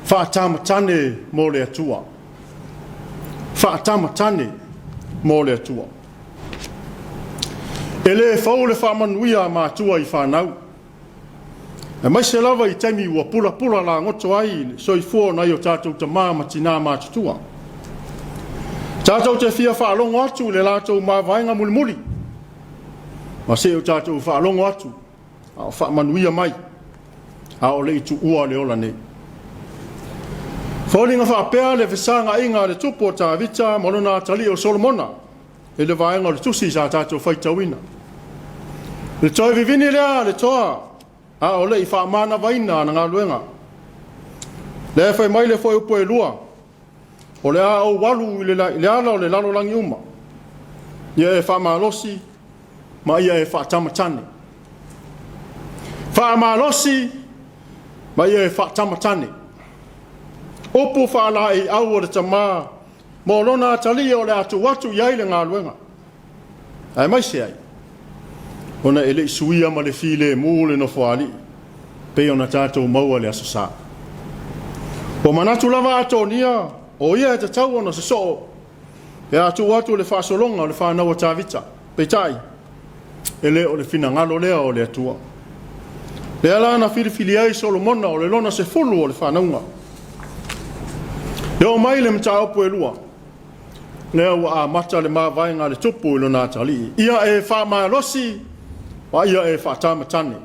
whaatamatane mō le atua. Whaatamatane mō le atua. E le whau le whaamanuia mātua I whanau. E mai se lava I taimi ua pula pula la ngoto ai soifua na o tātou ta māma tina mātutua. Tātou te fia whaalongo atu le lātou māwainga muli muli. Ma se o tātou whaalongo atu. A whaamanuia mai. A o le itu ua le ola nei. Whaulinga whaapea le whisanga inga le tupo tā vita malona tali o Solomona. E le vaenga le tusi sa tātou whaitawina. Le toi vivini lea le toa. A o le I whaamana vaina na ngā luenga. Le whai mai le whai upo e lua. O le a o walu I le ala o le lalo langi uma. Ia e whaamalosi, ma ia e whaatamatane. Whaamalosi, ma ia e whaatamatane. Opo whaala I au o le tamā, mo lona tali o le atu watu iai le ngā luenga. Ai mai se ai. Ona ele suia ma le file mule no foali. Pe ona tātou maua le asosa. O manatu lava atonia, o ia e te tau ona se soo. E atu watu le whaasolonga o le whanau o tāvita. Pe tai. Ele o le fina ngalo lea o le atua. Le ala na filifili ai Solomona o le lona se fulu o le whanaunga. Le o mai le mta opu e lua. Lea ua a mata le maa vaenga le tupu ilo nā tali. Ia e wha maa losi, wa ia e wha tāmatane.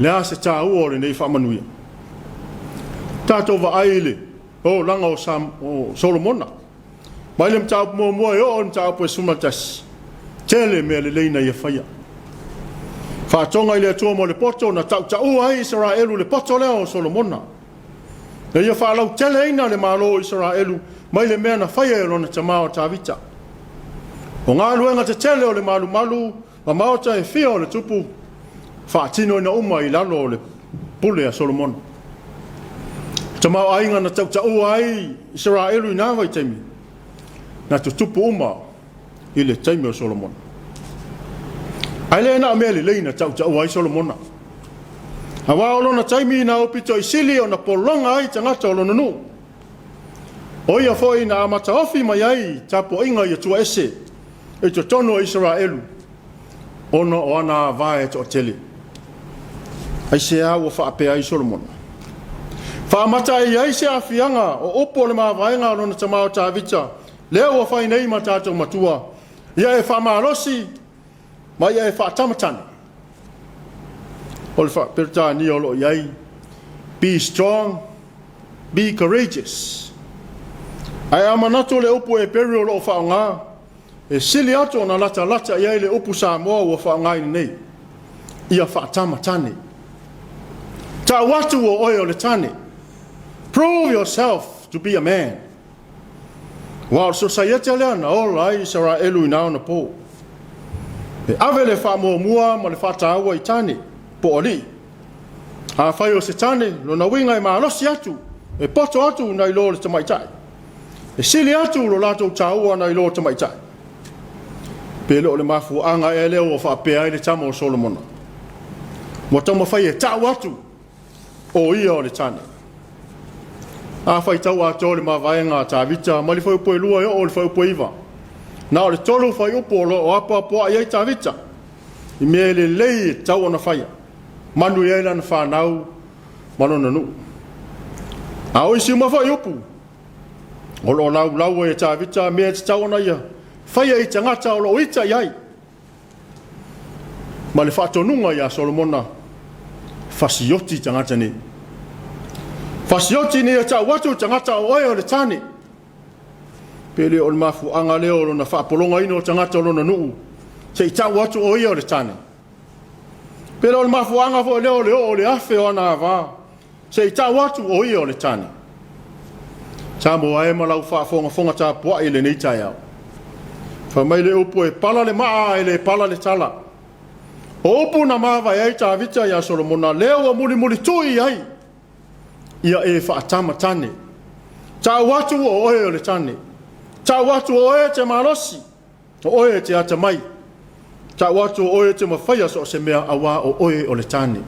Lea se tā ua le nei wha manuia. Tātou wa aile, o langa o Solomona. Mai le mta opu mua e o le mta opu e sumatasi. Tele mea le leina ia whaia. Wha tonga I le atua mo le poto na tau ua ai Israelu le poto lea o Solomona. Le ia whaalau tele ina le malo Israelu, mai le mea na whaia e lona tamao tāvita. O ngā luenga te tele o le malu malu, ma maota e whia o le tupu, whaatino ina uma I lalo o le pule a Solomona. Tamao ainga na tau ua ai Israelu I nāwai taimi, na tu tupu uma I le taimi o Solomona. Ai le na mea le leina tau ua ai Solomona. Hawa o lona taimi na opito I sili o na polonga ai tangata o lona nu. O ia foi na amata ofi mai ai tapo inga I tua ese e to tono Israelu. Ono o ana vae to tele. Ai se a o whaape ai Solomona. Whaamata ai se a fianga o opo le maa vaenga o lona tamao tāvita. Leo o whai nei ma tātou matua. Ia e whaamalosi ma ia e whaatamatane. O le whaperta ni o lo iai. Be strong, be courageous. Ai amanato le upu e peri o lo whaonga. E sili ato na lata lata iai le upu Samoa ua whaonga nei. Ia whaatamatane. Ta watu o oe o le tane. Prove yourself to be a man. Wa o society lea na ola ai Israelu ina ona po. E ave le wha mua ma le whataua I tane. Po ali. Ha whai o se tane, lo na winga I maalosi atu. E poto atu na ilo le tamaitai. E sili atu lo lato taua na ilo tamaitai. Pe lo le mafu anga e leo o whaapea I le tamo o Solomona. Mo tamo whai e tau atu o ia o le tane. A whai tau ato le mawaenga tāvita, ma le whai upo e lua e o le whai upo iwa. Na o le tolu whai upo o apa apoa iai tāvita. I mea le lei e tau ona whaia. Manu ia na whanau, malona nu. A oi si uma whai upu. O lo lau e tāvita, mea te tau ona ia. Whaia I tangata o lo ita iai. Ma le whatonunga ia Solomona. Fasioti tangata ni. Fasioti ni e tau watu tangata o oe o le tane. Pele o le mafu anga leo o na whaapolonga ino tangata o lona nuu. Se I tau watu o ia o le tane. Pero o le mafuanga fo leo o le afe o ana va. Se I tau watu o ia o le tane. Tamo ae malau whaafonga fonga tā pua I le nei tai au. Wha mai le upu e pala le maa e le pala le tala. O upu na mawa ai tā vita ia Solomona leo a muli muli tui ai. Ia e whaatamatane. Tā watu o oe o le tane. Tā watu o oe te malosi. O oe te ata mai. Ta watu o oe te mawhaia so se mea awa o oe o le tane.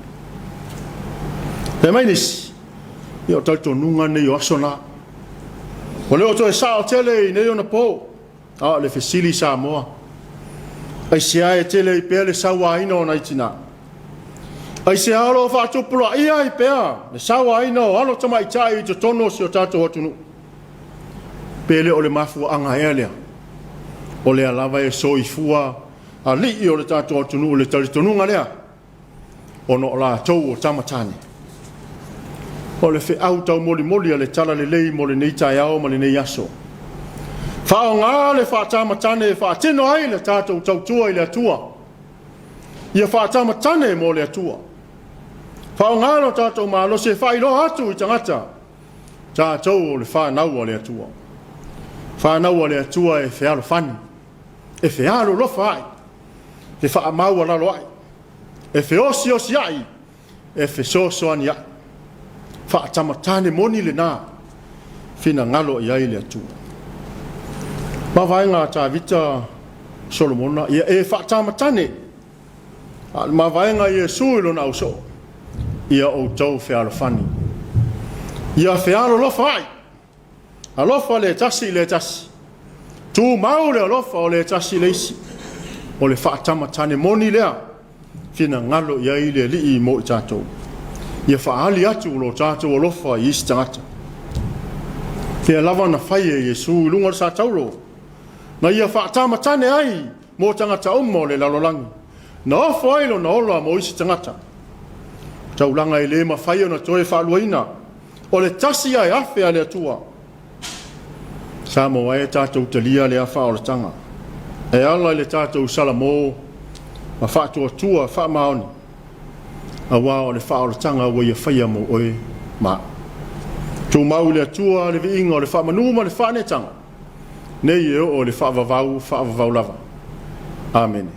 He mai nisi, Ia o talitonunga nei o asona. O leo to e sao tele i nei ona po. A le fesili Samoa. Ai sea e tele i pea le sawa ina o naitina. Ai se alo whaatupula ia i pea. Le sawa ina o alo tama i tai i te tono si o tato hotunu. Pele o le mafu anga ea lea. O le alava e so i fua a li i o le tato hotunu o le talitonunga lea. O no la tau o tamatane. O le fe au tau moli moli a le tala le lei mo le nei tai ao ma le nei aso. Whao ngā le whaatamatane e whaatino ai le tātou tautua i le atua. Ia whaatamatane mo le atua. Whao ngā no tātou mālo se whailo atu i tangata. Tātou o le whanau a le atua. Whanau a le atua e whiaro whani. E whiaro lofa ai. E wha mau a lalo ai. E whiosi osi ai. E whisoso ani ai. Whaatamatane moni le nā. Whina ngalo i ai le atua. Ma vai ngā tā vita Solomona, ia e whaatamatane. Ma vai ngā ia suilo na uso. Ia o tau whiaro whani. Ia whiaro lofa ai. A lofa le tasi le tasi. Tū mau le lofa o le tasi le isi. O le whaatamatane moni lea. Whina ngalo ia i le li i mo i tātou. Ia whaali atu lo tātou o lofa i isi tangata. Kia lava na whai e Jesu lunga sa tauro. Na ia whaatamatane ai mō tangata umo le lalolangi. Na ofo ailo na oloa mo isi tangata. Taulanga i le ma whaio na toe whaaluaina. O le tasi ai awhi a le atua. Samoa e tātou talia le awha o le tanga. E ala le tātou salamo. Ma whaatua tua wha maoni. A wā o le wha o le tanga wa ia whaia mo oe ma. Tū mau le atua le vi inga o le wha manuma le wha ne tanga. Nei e o le whaavavau lava. Amen.